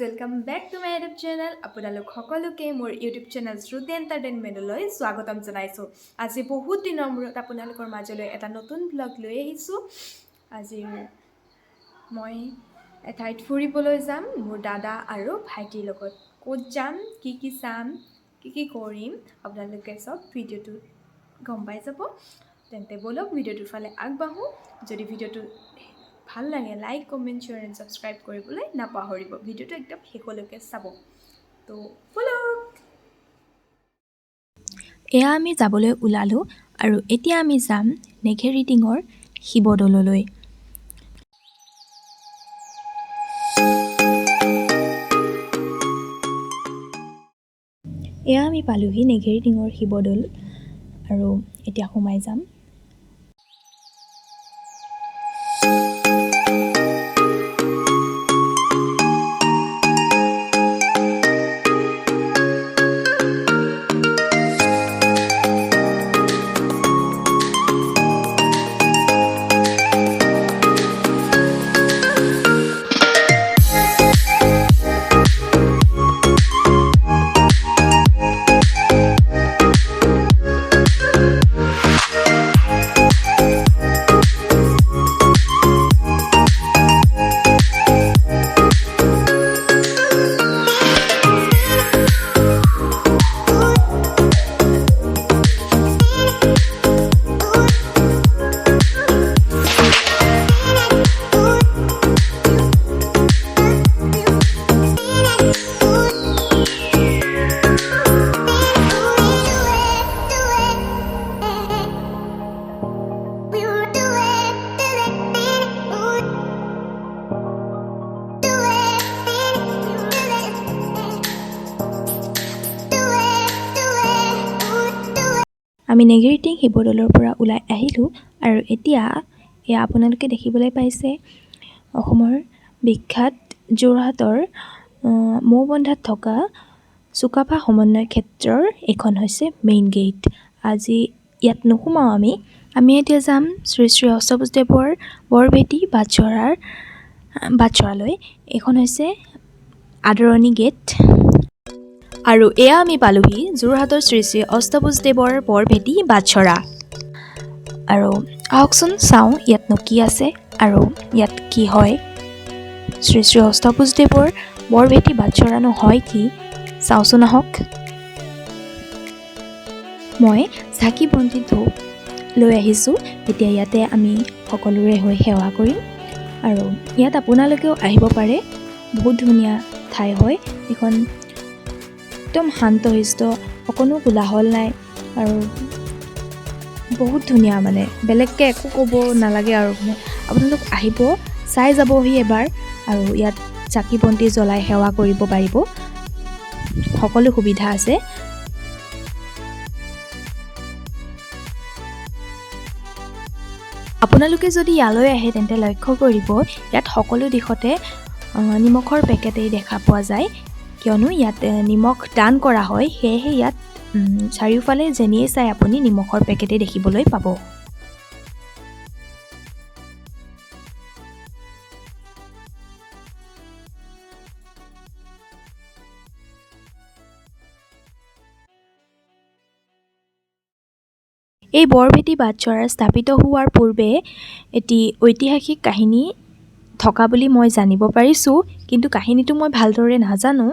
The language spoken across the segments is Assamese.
Welcome back to my YouTube channel. আপোনালোক সকলোকে মোৰ ইউটিউব চেনেল শ্ৰুতি এণ্টাৰটেইনমেণ্টলৈ স্বাগতম জনাইছোঁ। আজি বহুত দিনৰ মূৰত আপোনালোকৰ মাজলৈ এটা নতুন ব্লগ লৈ আহিছোঁ। আজি মই এঠাইত ফুৰিবলৈ যাম মোৰ দাদা আৰু ভাইটিৰ লগত। ক'ত যাম, কি চাম, কি কৰিম আপোনালোকে চব ভিডিঅ'টো গম পাই যাব। তেন্তে ব'লক ভিডিঅ'টোৰ ফালে আগবাঢ়োঁ। যদি ভিডিঅ'টো ভাল লাগে like comment share and subscribe কৰিবলৈ নাপাহৰিব। ভিডিঅ'টো একদম শেষলৈকে চাব। তো ব'লক। এয়া আমি যাবলৈ ওলালোঁ আৰু এতিয়া আমি যাম নেঘেৰিটিঙৰ শিৱদৌললৈ। এয়া আমি পালোহি নেঘেৰিটিঙৰ শিৱদৌল আৰু এতিয়া সোমাই যাম। আমি নেঘেৰিটিং শিৱদৌলৰ পৰা ওলাই আহিলোঁ আৰু এতিয়া এয়া আপোনালোকে দেখিবলৈ পাইছে অসমৰ বিখ্যাত যোৰহাটৰ মৌবন্ধাত থকা চুকাফা সমন্বয় ক্ষেত্ৰৰ এইখন হৈছে মেইন গেট। আজি ইয়াত নোসোমাওঁ আমি এতিয়া যাম শ্ৰী শ্ৰী অষ্টাৱক্ৰদেৱৰ বৰভেটি বাটচৰালৈ। এইখন হৈছে আদৰণি গেট আৰু এয়া আমি পালোহি যোৰহাটৰ শ্ৰী শ্ৰী অষ্টাৱক্ৰদেৱৰ বৰভেটি বাটচৰা। আৰু আহকচোন চাওঁ ইয়াতনো কি আছে আৰু ইয়াত কি হয়। শ্ৰী শ্ৰী অষ্টাৱক্ৰদেৱৰ বৰভেটি বাটচৰানো হয় কি চাওঁচোন আহক। মই চাকি বন্তি ধূপ লৈ আহিছোঁ। এতিয়া ইয়াতে আমি সকলোৰে হৈ সেৱা কৰিম আৰু ইয়াত আপোনালোকেও আহিব পাৰে। বহুত ধুনীয়া ঠাই হয় এইখন, একদম শান্তশিষ্ট, অকণো কোলাহল নাই আৰু বহুত ধুনীয়া, মানে বেলেগকৈ একো ক'ব নালাগে আৰু আপোনালোক আহিব, চাই যাবহি এবাৰ আৰু ইয়াত চাকি বন্তি জ্বলাই সেৱা কৰিব পাৰিব। সকলো সুবিধা আছে। আপোনালোকে যদি ইয়ালৈ আহে তেন্তে লক্ষ্য কৰিব ইয়াত সকলো দিশতে নিমখৰ পেকেটেই দেখা পোৱা যায়, কিয়নো ইয়াত নিমখ দান কৰা হয়। সেয়েহে ইয়াত চাৰিওফালে যেনিয়ে চাই আপুনি নিমখৰ পেকেটেই দেখিবলৈ পাব। এই বৰভেটি বাটচৰা স্থাপিত হোৱাৰ পূৰ্বে এটি ঐতিহাসিক কাহিনী থকা বুলি মই জানিব পাৰিছোঁ, কিন্তু কাহিনীটো মই ভালদৰে নাজানো,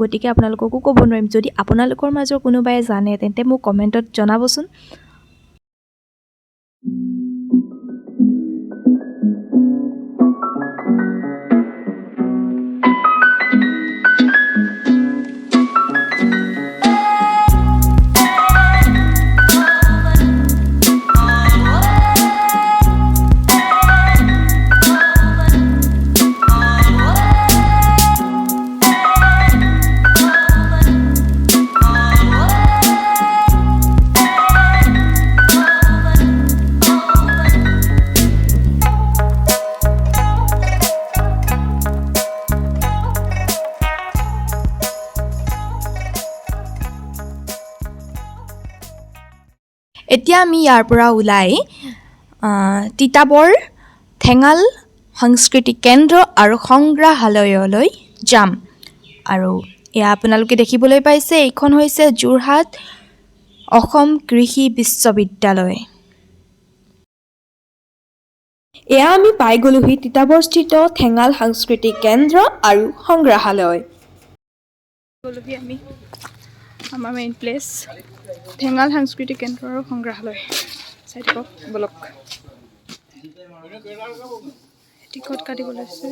গতিকে আপোনালোককো ক'ব নোৱাৰিম। যদি আপোনালোকৰ মাজৰ কোনোবাই জানে তেন্তে মোক কমেণ্টত জনাবচোন। এতিয়া আমি ইয়াৰ পৰা ওলাই তিতাবৰ ঠেঙাল সাংস্কৃতিক কেন্দ্ৰ আৰু সংগ্ৰহালয়লৈ যাম। আৰু এয়া আপোনালোকে দেখিবলৈ পাইছে, এইখন হৈছে যোৰহাট অসম কৃষি বিশ্ববিদ্যালয়। এয়া আমি পাই গলোহি তিতাবৰস্থিত ঠেঙাল সাংস্কৃতিক কেন্দ্ৰ আৰু সংগ্ৰহালয়। গলোহি আমি আমাৰ মেইন প্লেচ ঠেঙাল সাংস্কৃতিক কেন্দ্ৰ আৰু সংগ্ৰহালয়। চাই থাকক বলক। টিকট কাটিব লৈছে।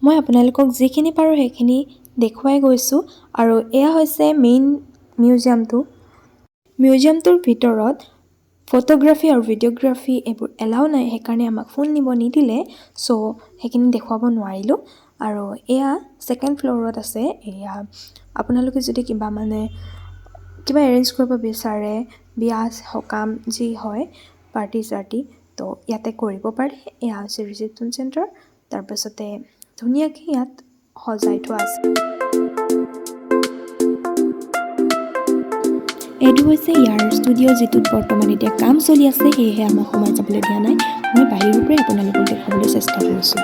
মই আপোনালোকক যিখিনি পাৰোঁ সেইখিনি দেখুৱাই গৈছোঁ। আৰু এয়া হৈছে মেইন মিউজিয়ামটো। মিউজিয়ামটোৰ ভিতৰত ফটোগ্ৰাফী আৰু ভিডিঅ'গ্ৰাফী এইবোৰ এলাও নাই, সেইকাৰণে আমাক ফোন নিব নিদিলে, চ' সেইখিনি দেখুৱাব নোৱাৰিলোঁ। আৰু এয়া ছেকেণ্ড ফ্ল'ৰত আছে। এয়া আপোনালোকে যদি কিবা এৰেঞ্জ কৰিব বিচাৰে, বিয়া সকাম যি হয়, পাৰ্টি চাৰ্টি, তো ইয়াতে কৰিব পাৰে। এয়া হৈছে ৰিচেপশ্যন চেণ্টাৰ। তাৰপাছতে ধুনীয়াকৈ ইয়াত সজাই থোৱা আছে। এইটো হৈছে ইয়াৰ ষ্টুডিঅ', যিটোত বৰ্তমান এতিয়া কাম চলি আছে, সেয়েহে আমাক সোমাই যাবলৈ দিয়া নাই। মই বাহিৰৰ পৰাই আপোনালোকক দেখুৱাবলৈ চেষ্টা কৰিছোঁ।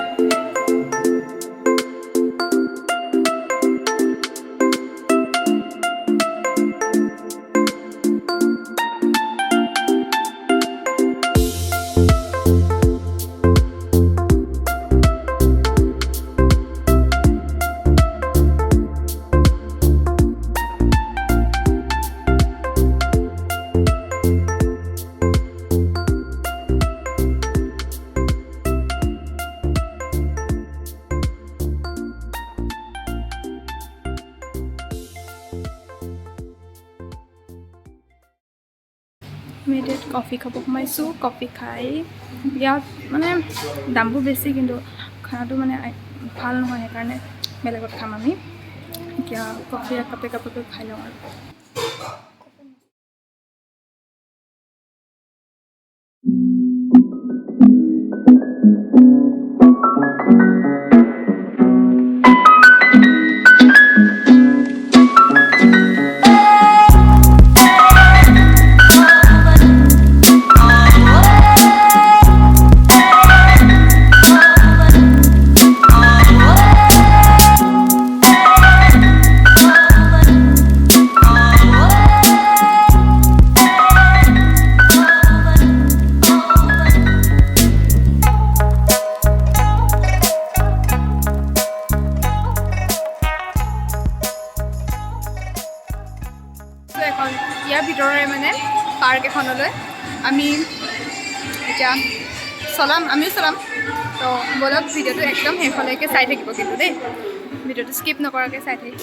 আমি এতিয়া কফি খাব সোমাইছোঁ। কফি খাই ইয়াত দামবোৰ বেছি, কিন্তু খানাটো ভাল নহয়, সেইকাৰণে বেলেগত খাম আমি। এতিয়া কফি একাপে খাই লওঁ আৰু। আমি এতিয়া আমিও চলাম তো বলক ভিডিঅ'টো একদম শেষলৈকে চাই থাকিব কিন্তু দেই ভিডিঅ'টো স্কিপ নকৰাকৈ চাই থাকিব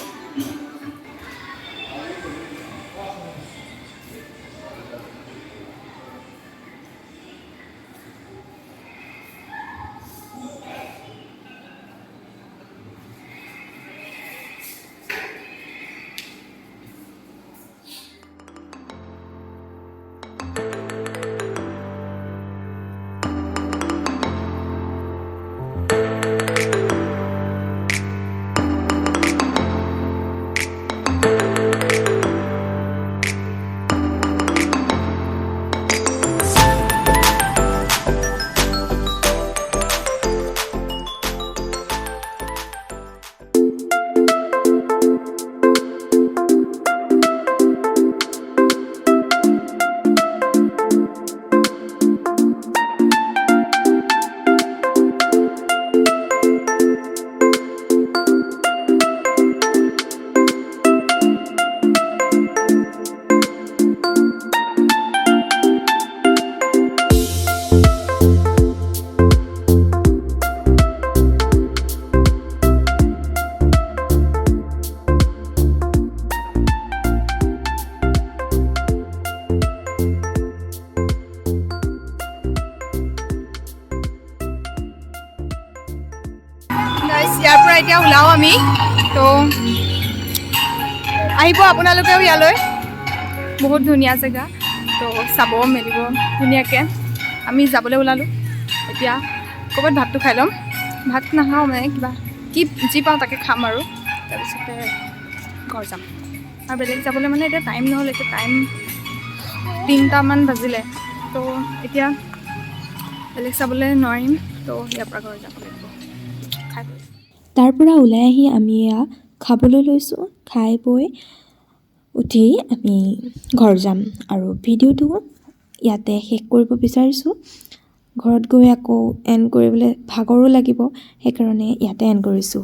ইয়াৰ পৰা এতিয়া ওলাওঁ আমি তো আহিব আপোনালোকেও ইয়ালৈ বহুত ধুনীয়া জেগা তো চাব মেলিব ধুনীয়াকৈ আমি যাবলৈ ওলালোঁ এতিয়া ক'ৰবাত ভাতটো খাই ল'ম ভাত নাখাওঁ মানে কিবা যি পাওঁ তাকে খাম আৰু তাৰপিছতে ঘৰ যাম আৰু বেলেগ যাবলৈ মানে এতিয়া টাইম নহ'ল এতিয়া টাইম 3টামান বাজিলে তো এতিয়া বেলেগ চাবলৈ নোৱাৰিম তো ইয়াৰ পৰা ঘৰ যাব লাগিব খাই বৈ তাৰ পৰা ওলাই আহি আমি এয়া খাবলৈ লৈছোঁ খাই বৈ উঠি আমি ঘৰ যাম আৰু ভিডিঅ'টো ইয়াতে শেষ কৰিব বিচাৰিছোঁ ঘৰত গৈ আকৌ এণ্ড কৰিবলৈ ভাগৰো লাগিব সেইকাৰণে ইয়াতে এণ্ড কৰিছোঁ